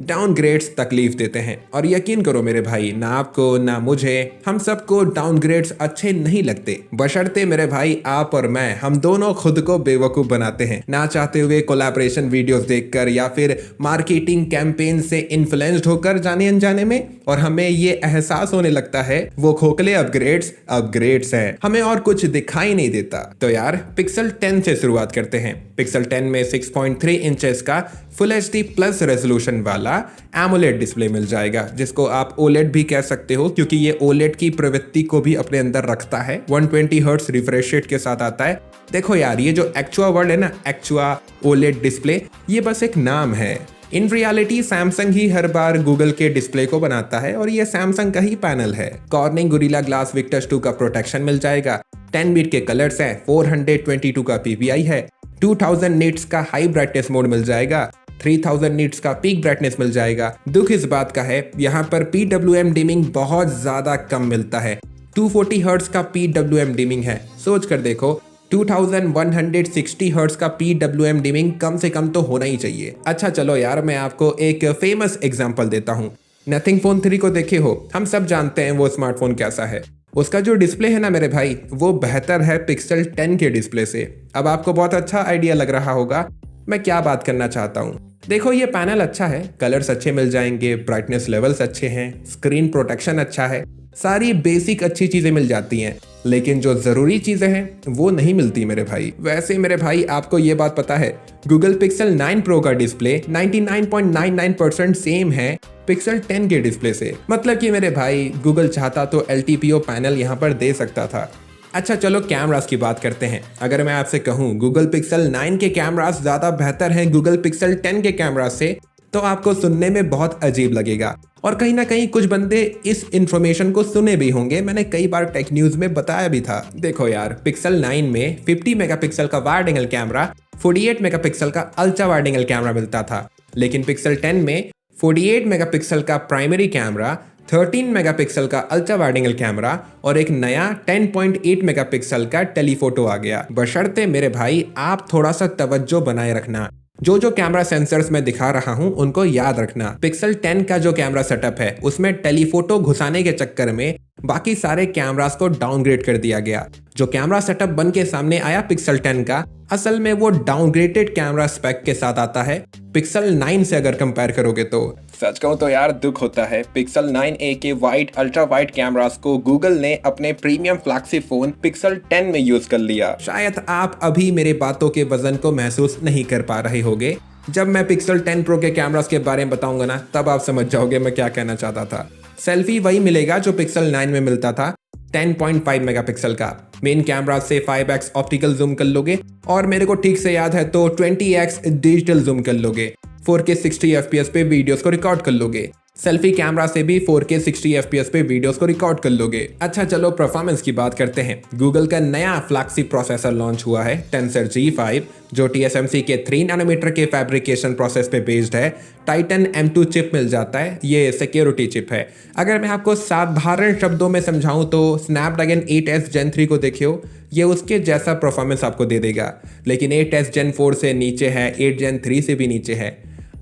Downgrades तकलीफ देते हैं। और यकीन करो मेरे भाई, ना आपको ना मुझे, हम सबको डाउनग्रेड्स अच्छे नहीं लगते, बशर्ते मेरे भाई आप और मैं, हम दोनों खुद को बेवकूफ बनाते हैं ना चाहते हुए कोलैबोरेशन वीडियोस देखकर या फिर मार्केटिंग कैंपेन से इन्फ्लुएंस्ड होकर जाने अनजाने में, और हमें ये एहसास होने लगता है वो खोखले अपग्रेड्स हैं, हमें और कुछ दिखाई नहीं देता। तो यार पिक्सल 10 से शुरुआत करते हैं। पिक्सल 10 में 6.3 इंचेस का फुल HD प्लस रेजोल्यूशन वाला एमोलेड डिस्प्ले मिल जाएगा, जिसको आप ओलेड भी कह सकते हो क्योंकि ये ओलेड की प्रवृत्ति को भी अपने अंदर रखता है। 120 हर्ट्ज रिफ्रेश रेट के साथ आता है। देखो यार, ये जो एक्चुआ वर्ड है ना, एक्चुआ ओलेड डिस्प्ले, ये बस एक नाम है। In reality Samsung he her bar Google के डिस्प्ले को बनाता है और ये सैमसंग का ही पैनल है। कॉर्निंग गोरिल्ला ग्लास विक्टर्स 2 का प्रोटेक्शन मिल जाएगा। 10 बीट के कलर्स हैं, 422 का PPI है, 2000 निट्स का हाई ब्राइटनेस मोड मिल जाएगा, 3000 निट्स का पीक ब्राइटनेस मिल जाएगा। दुख इस बात का है, यहाँ पर PWM डिमिंग बहुत ज्यादा कम मिलता है। 240 हर्ट्ज का PWM डिमिंग है। सोच कर देखो, 2160 हर्ट्ज का PWM डिमिंग कम से कम तो होना ही चाहिए। अच्छा चलो यार, मैं आपको एक फेमस एग्जांपल देता हूँ। नथिंग फोन 3 को देखे हो, हम सब जानते हैं वो स्मार्टफोन कैसा है। उसका जो डिस्प्ले है ना मेरे भाई, वो बेहतर है पिक्सल 10 के डिस्प्ले से। अब आपको बहुत अच्छा आइडिया लग रहा होगा मैं क्या बात करना चाहता हूँ। देखो ये पैनल अच्छा है, कलर्स अच्छे मिल जाएंगे, ब्राइटनेस लेवल्स अच्छे हैं, स्क्रीन प्रोटेक्शन अच्छा है, सारी बेसिक अच्छी चीजें मिल जाती हैं, लेकिन जो जरूरी चीजें हैं वो नहीं मिलती मेरे भाई। वैसे मेरे भाई आपको ये बात पता है, गूगल पिक्सल 9 प्रो का डिस्प्ले 99.99% सेम है पिक्सल 10 के डिस्प्ले से। मतलब कि मेरे भाई गूगल चाहता तो LTPO पैनल यहाँ पर दे सकता था। अच्छा चलो कैमरास की बात करते हैं। अगर मैं आपसे कहूँ गूगल पिक्सल 9 के कैमरास ज्यादा बेहतर हैं गूगल पिक्सल 10 के कैमरा से, तो आपको सुनने में बहुत अजीब लगेगा और कहीं ना कहीं कुछ बंदे इस इंफॉर्मेशन को सुने भी होंगे। मैंने कई बार टेक न्यूज में बताया भी था। देखो यार, पिक्सल 9 में 50 मेगापिक्सल का वाइड एंगल कैमरा, 48 मेगापिक्सल का अल्ट्रा वाइड एंगल कैमरा मिलता था, लेकिन पिक्सल 10 में 48 मेगापिक्सल का प्राइमरी कैमरा, 13 मेगापिक्सल का अल्ट्रा वाइड एंगल कैमरा और एक नया 10.8 मेगापिक्सल का टेलीफोटो आ गया। बशर्ते मेरे भाई आप थोड़ा सा तवज्जो बनाए रखना। जो कैमरा सेंसर्स मैं दिखा रहा हूं उनको याद रखना। पिक्सल 10 का जो कैमरा सेटअप है उसमें टेलीफोटो घुसाने के चक्कर में बाकी सारे कैमरास को डाउनग्रेड कर दिया गया। जो कैमरा सेटअप बन के सामने आया पिक्सल 10 का, असल में वो डाउनग्रेडेड कैमरा स्पेक के साथ आता है पिक्सल 9 से अगर कंपेयर करोगे तो। सच कहूं तो यार दुख होता है, पिक्सल 9a के वाइड अल्ट्रा वाइड कैमरास को गूगल ने अपने प्रीमियम फ्लैगशिप फोन पिक्सल 10 में यूज कर लिया। शायद आप अभी मेरे बातों के वजन को महसूस नहीं कर पा रहे होगे। जब मैं पिक्सल 10 प्रो के कैमरास के बारे में बताऊंगा ना, तब आप समझ जाओगे मैं क्या कहना चाहता था। सेल्फी वही मिलेगा जो पिक्सल 9 में मिलता था, 10.5 मेगापिक्सल का। मेन कैमरा से 5x ऑप्टिकल जूम कर लोगे और मेरे को ठीक से याद है तो 20x डिजिटल जूम कर लोगे। 4K 60 FPS पे वीडियोस को रिकॉर्ड कर लोगे। सेल्फी कैमरा से भी 4K 60 FPS पे वीडियोस को रिकॉर्ड कर लोगे। अच्छा चलो परफॉर्मेंस की बात करते हैं। गूगल का नया फ्लैगशिप प्रोसेसर लॉन्च हुआ है टेंसर G5, जो TSMC के 3 नैनोमीटर के फैब्रिकेशन प्रोसेस पे बेस्ड है। टाइटन M2 चिप मिल जाता है, ये सिक्योरिटी चिप है। अगर मैं आपको साधारण शब्दों में समझाऊं तो स्नैपड्रैगन 8s Gen 3 को देखियो, ये उसके जैसा परफॉर्मेंस आपको दे देगा, लेकिन 8s Gen 4 से नीचे है, 8 Gen 3 से भी नीचे है।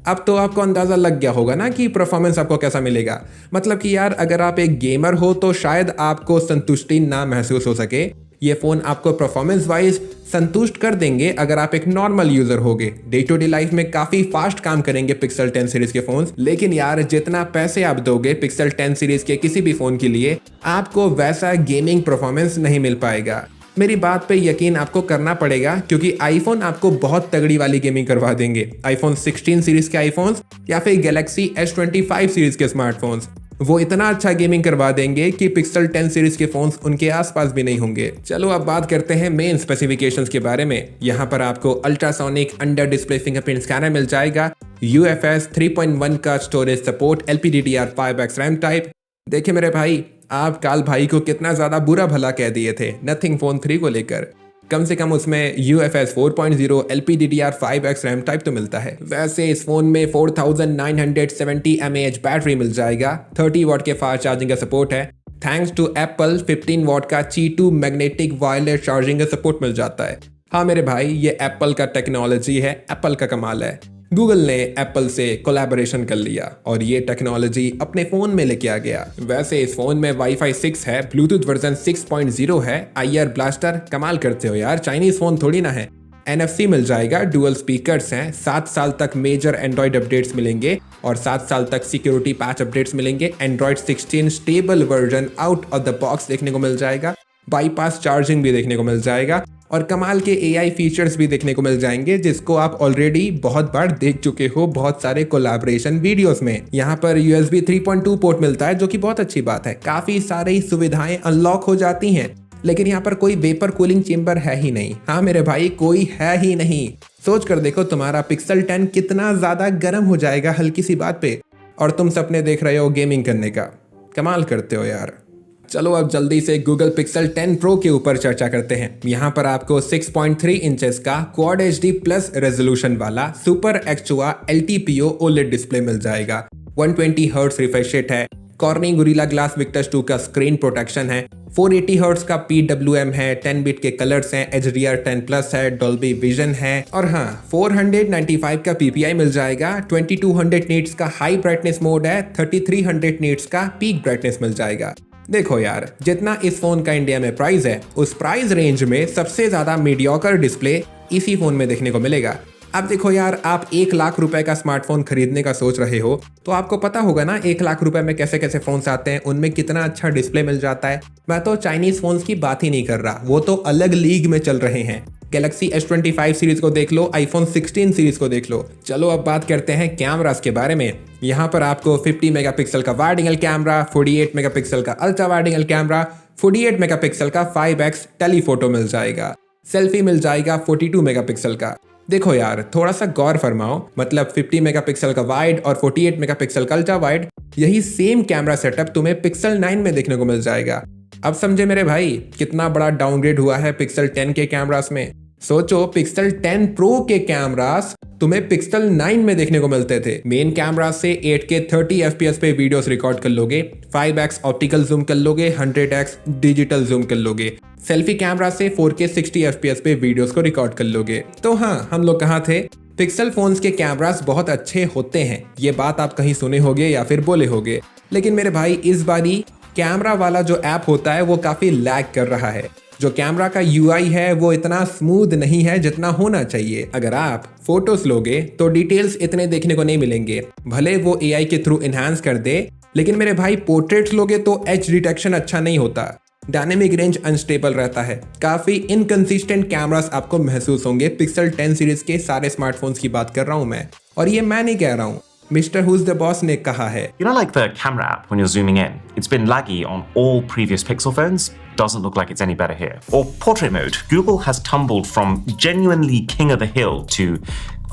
अब तो आपको अंदाजा लग गया होगा ना कि परफॉर्मेंस आपको कैसा मिलेगा। मतलब कि यार अगर आप एक गेमर हो तो शायद आपको संतुष्टि ना महसूस हो सके। ये फोन आपको परफॉर्मेंस वाइज संतुष्ट कर देंगे अगर आप एक नॉर्मल यूजर होगे। डे टू डे लाइफ में काफी फास्ट काम करेंगे पिक्सल 10 सीरीज के फोन्स, लेकिन यार जितना पैसे आप दोगे पिक्सल 10 सीरीज के किसी भी फोन के लिए, आपको वैसा गेमिंग परफॉर्मेंस नहीं मिल पाएगा। मेरी बात पे यकीन आपको करना पड़ेगा क्योंकि आईफोन आपको बहुत तगड़ी वाली गेमिंग करवा देंगे। आईफोन 16 सीरीज के आईफोन्स या फिर गैलेक्सी S25 सीरीज के स्मार्टफोन्स, वो इतना अच्छा गेमिंग करवा देंगे कि पिक्सल 10 सीरीज के फोन्स उनके आसपास भी नहीं होंगे। चलो अब बात करते हैं मेन स्पेसिफिकेशंस के बारे में। यहाँ पर आपको ultrasonic under display fingerprint scanner मिल जाएगा, UFS 3.1 का storage support, LPDDR5X RAM type. देखिए मेरे भाई, आप काल भाई को कितना ज्यादा बुरा भला कह दिए थे नथिंग फोन 3 को लेकर। कम से कम उसमें UFS 4.0 LPDDR5X रैम टाइप तो मिलता है। वैसे इस फोन में 4970 mAh बैटरी मिल जाएगा, 30 वाट के फास्ट चार्जिंग का सपोर्ट है। थैंक्स टू एप्पल 15 वाट का Qi2 मैग्नेटिक वायरलेस चार्जिंग का सपोर्ट मिल जाता है। हाँ मेरे भाई, ये एप्पल का टेक्नोलॉजी है, एप्पल का कमाल है। गूगल ने एप्पल से कोलैबोरेशन कर लिया और ये टेक्नोलॉजी अपने फोन में लेके आ गया। वैसे इस फोन में वाईफाई 6 है, ब्लूटूथ वर्जन 6.0 है, IR ब्लास्टर, कमाल करते हो यार, चाइनीज फोन थोड़ी ना है। NFC मिल जाएगा, डुअल स्पीकर्स हैं, 7 साल तक मेजर एंड्रॉइड अपडेट्स मिलेंगे और 7 साल तक सिक्योरिटी पैच अपडेट्स मिलेंगे। Android 16 stable version out of the box देखने को मिल जाएगा, बाईपास चार्जिंग भी देखने को मिल जाएगा और कमाल के AI फीचर्स भी देखने को मिल जाएंगे जिसको आप ऑलरेडी बहुत बार देख चुके हो बहुत सारे कोलैबोरेशन वीडियोस में। यहाँ पर USB 3.2 पोर्ट मिलता है जो कि बहुत अच्छी बात है, काफी सारी सुविधाएं अनलॉक हो जाती हैं, लेकिन यहाँ पर कोई वेपर कूलिंग चेंबर है ही नहीं। हाँ मेरे भाई, कोई है ही नहीं। सोच कर देखो तुम्हारा पिक्सल 10 कितना ज्यादा गर्म हो जाएगा हल्की सी बात पे, और तुम सपने देख रहे हो गेमिंग करने का। कमाल करते हो यार। चलो अब जल्दी से गूगल पिक्सल 10 प्रो के ऊपर चर्चा करते हैं। यहाँ पर आपको 6.3 इंचेस का क्वाड HD प्लस रेजोल्यूशन वाला सुपर एक्चुआ LTPO OLED डिस्प्ले मिल जाएगा। 120 हर्ट्ज रिफ्रेश रेट है, कॉर्निंग गोरिल्ला ग्लास विक्टस 2 का स्क्रीन प्रोटेक्शन है, 480 हर्ट्ज का PWM है, 10 बिट के कलर्स हैं, HDR 10 प्लस है, डॉल्बी विजन है और हाँ 495 का PPI मिल जाएगा, 2200 नीट्स का हाई ब्राइटनेस मोड है, 3300 नीट्स का पीक ब्राइटनेस मिल जाएगा। देखो यार, जितना इस फोन का इंडिया में प्राइस है उस प्राइस रेंज में सबसे ज्यादा मीडियोकर डिस्प्ले इसी फोन में देखने को मिलेगा। अब देखो यार, आप 1 लाख रुपए का स्मार्टफोन खरीदने का सोच रहे हो तो आपको पता होगा ना 1 लाख रुपए में कैसे कैसे फोन्स आते हैं, उनमें कितना अच्छा डिस्प्ले मिल जाता है। मैं तो चाइनीज फोन्स की बात ही नहीं कर रहा, वो तो अलग लीग में चल रहे हैं। गैलेक्सी S25 सीरीज को देख लो, आईफोन 16 सीरीज को देख लो। चलो अब बात करते हैं कैमरास के बारे में। यहाँ पर आपको 50 मेगापिक्सल का वाइड एंगल कैमरा, 48 मेगापिक्सल का ultra wide angle camera, 48 megapixel का 5x टेलीफोटो मिल जाएगा। सेल्फी मिल जाएगा 42 मेगापिक्सल का। देखो यार, थोड़ा सा गौर फरमाओ, मतलब 50 मेगापिक्सल का वाइड और 48 मेगापिक्सल का अल्ट्रा वाइड, यही सेम कैमरा सेटअप तुम्हें पिक्सल 9 में देखने को मिल जाएगा। अब समझे मेरे भाई कितना बड़ा डाउनग्रेड हुआ है पिक्सल 10 के कैमरास में। सोचो, पिक्सल 10 प्रो के कैमरास तुम्हें पिक्सल 9 में देखने को मिलते थे। मेन कैमरा से 8K 30 FPS पे वीडियोस रिकॉर्ड कर लोगे, 5x ऑप्टिकल जूम कर लोगे, 100x डिजिटल जूम कर लोगे। सेल्फी कैमरा से 4K 60 FPS पे वीडियोस को रिकॉर्ड कर लोगे। तो हाँ, हम लोग कहाँ थे? पिक्सल फोन्स के कैमरास बहुत अच्छे होते हैं, ये बात आप कहीं सुने होगे या फिर बोले होगे, लेकिन मेरे भाई इस बारी कैमरा वाला जो ऐप होता है वो काफी लैग कर रहा है। जो कैमरा का UI है वो इतना स्मूथ नहीं है जितना होना चाहिए। अगर आप फोटोज लोगे तो डिटेल्स इतने देखने को नहीं मिलेंगे, भले वो AI के थ्रू इनहांस कर दे, लेकिन मेरे भाई पोर्ट्रेट्स लोगे तो एज डिटेक्शन अच्छा नहीं होता, डायनेमिक रेंज अनस्टेबल रहता है, काफी इनकंसिस्टेंट कैमरास आपको महसूस होंगे। पिक्सल 10 सीरीज के सारे स्मार्टफोन्स की बात कर रहा हूं मैं, और ये मैं नहीं कह रहा हूं, Mr. Who's the Boss ने कहा है। You know, like the camera app when you're zooming in, it's been laggy on all previous Pixel phones. Doesn't look like it's any better here. Or portrait mode. Google has tumbled from genuinely king of the hill to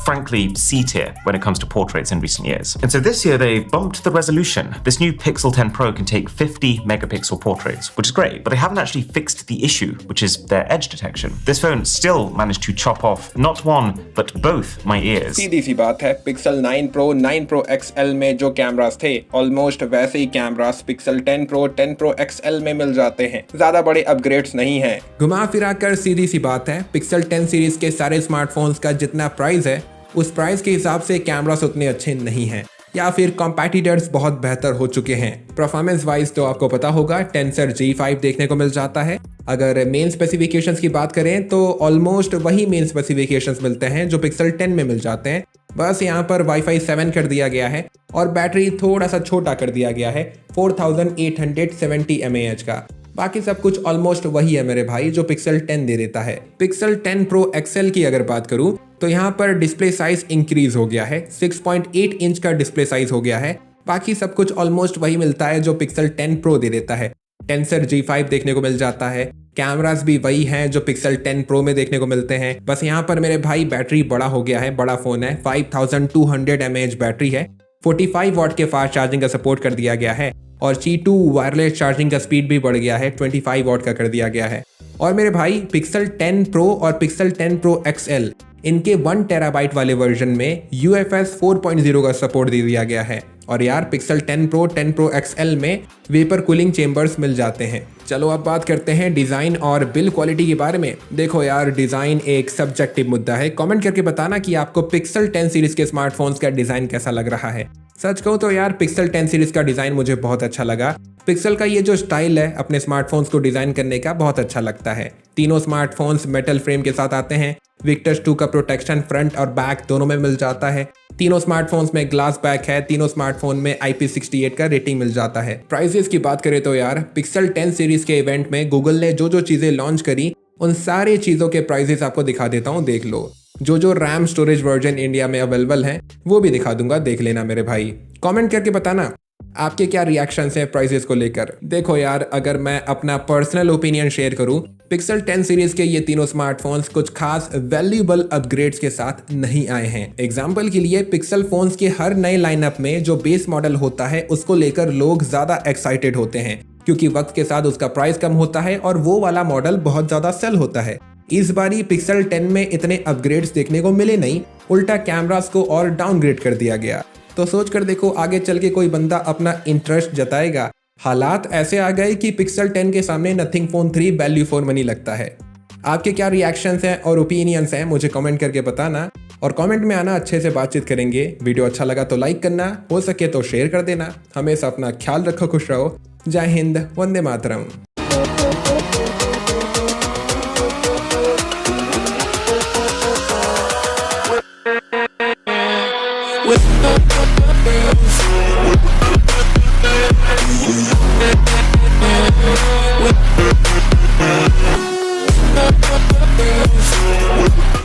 frankly C tier when it comes to portraits in recent years. And so this year they bumped the resolution. This new Pixel 10 Pro can take 50 megapixel portraits, which is great, but they haven't actually fixed the issue, which is their edge detection. This phone still managed to chop off not one, but both my ears. सीधी सी बात है, Pixel 9 Pro, 9 Pro XL में जो cameras थे, almost वैसे ही cameras Pixel 10 Pro, 10 Pro XL में मिल जाते हैं, ज्यादा बड़े अपग्रेड्स नहीं है। घुमा फिरा कर सीधी सी बात है, Pixel 10 सीरीज के सारे स्मार्टफोन्स का जितना प्राइस है उस प्राइस के हिसाब से कैमरास उतने अच्छे नहीं हैं, या फिर कॉम्पिटिटर्स बहुत बेहतर हो चुके हैं। परफॉर्मेंस वाइज तो आपको पता होगा टेंसर G5 देखने को मिल जाता है। अगर मेन स्पेसिफिकेशंस की बात करें तो ऑलमोस्ट वही मेन स्पेसिफिकेशंस मिलते हैं जो पिक्सल 10 में मिल जाते हैं, बस यहाँ पर वाईफाई 7 कर दिया गया है और बैटरी थोड़ा सा छोटा कर दिया गया है 4870 mAh का। बाकी सब कुछ ऑलमोस्ट वही है मेरे भाई जो पिक्सल 10 दे देता है। पिक्सल 10 Pro XL की अगर बात करूं तो यहाँ पर डिस्प्ले साइज इंक्रीज हो गया है, 6.8 इंच का डिस्प्ले साइज हो गया है। बाकी सब कुछ ऑलमोस्ट वही मिलता है जो पिक्सल 10 Pro दे देता है। टेंसर G5 देखने को मिल जाता है, कैमरास भी वही हैं जो पिक्सल 10 Pro में देखने को मिलते हैं, बस यहाँ पर मेरे भाई बैटरी बड़ा हो गया है, बड़ा फोन है, 5200 mAh बैटरी है, 45 वॉट के फास्ट चार्जिंग का सपोर्ट कर दिया गया है और Qi2 वायरलेस चार्जिंग का स्पीड भी बढ़ गया है, 25 वॉट का कर दिया गया है। और मेरे भाई पिक्सल 10 Pro और पिक्सल 10 Pro XL इनके 1 टेराबाइट वाले वर्जन में UFS 4.0 का सपोर्ट दे दिया गया है। और यार पिक्सल 10 Pro 10 Pro XL में वेपर कूलिंग चेम्बर्स मिल जाते हैं। चलो अब बात करते हैं डिज़ाइन और बिल्ड क्वालिटी के बारे में। देखो यार, डिज़ाइन एक सब्जेक्टिव मुद्दा है। कमेंट करके बताना कि आपको पिक्सल 10 सीरीज़ के स्मार्टफोन्स का डिज़ाइन कैसा लग रहा है। सच कहूँ तो यार पिक्सल 10 सीरीज़ का डिज़ाइन मुझे बहुत अच्छा लगा। पिक्सल का ये जो स्टाइल है अपने स्मार्टफोन्स को डिज़ाइन करने का बहुत अच्छा लगता है। तीनों स्मार्टफोन्स मेटल फ्रेम के साथ आते हैं। विक्टर्स 2 का प्रोटेक्शन फ्रंट और बैक दोनों में मिल जाता है। तीनों स्मार्टफोन्स में ग्लास बैक है। तीनों स्मार्टफोन में IP68 का रेटिंग मिल जाता है। प्राइसेस की बात करें तो यार पिक्सल 10 सीरीज के इवेंट में गूगल ने जो जो चीज़ें लॉन्च करी उन सारी चीज़ों के प्राइसेस आपको दिखा देता हूँ, देख लो। जो रैम स्टोरेज वर्जन इंडिया में अवेलेबल है वो भी दिखा दूंगा, देख लेना मेरे भाई। कमेंट करके बताना आपके क्या रिएक्शंस हैं प्राइसेस को लेकर। देखो यार, अगर मैं अपना पर्सनल ओपिनियन शेयर करूं, पिक्सल 10 सीरीज के ये तीनों स्मार्टफोन्स कुछ खास वैल्यूएबल अपग्रेड्स के साथ नहीं आए हैं। एग्जांपल के लिए पिक्सल फोन्स के हर नए लाइनअप में जो बेस मॉडल होता है उसको लेकर लोग ज्यादा एक्साइटेड होते हैं, क्योंकि वक्त के साथ उसका प्राइस कम होता है और वो वाला मॉडल बहुत ज्यादा सेल होता है। इस बार पिक्सल 10 में इतने अपग्रेड्स देखने को मिले नहीं, उल्टा कैमरास को और डाउनग्रेड कर दिया गया। तो सोच कर देखो आगे चल के कोई बंदा अपना इंटरेस्ट जताएगा। हालात ऐसे आ गए कि पिक्सल 10 के सामने nothing phone 3 value for money लगता है। आपके क्या रिएक्शंस हैं और ओपिनियंस हैं मुझे कमेंट करके बताना, और कमेंट में आना, अच्छे से बातचीत करेंगे। वीडियो अच्छा लगा तो लाइक करना, हो सके तो शेयर कर देना। हमेशा अपना ख्याल रखो, खुश रहो। जय हिंद, वंदे मातरम। with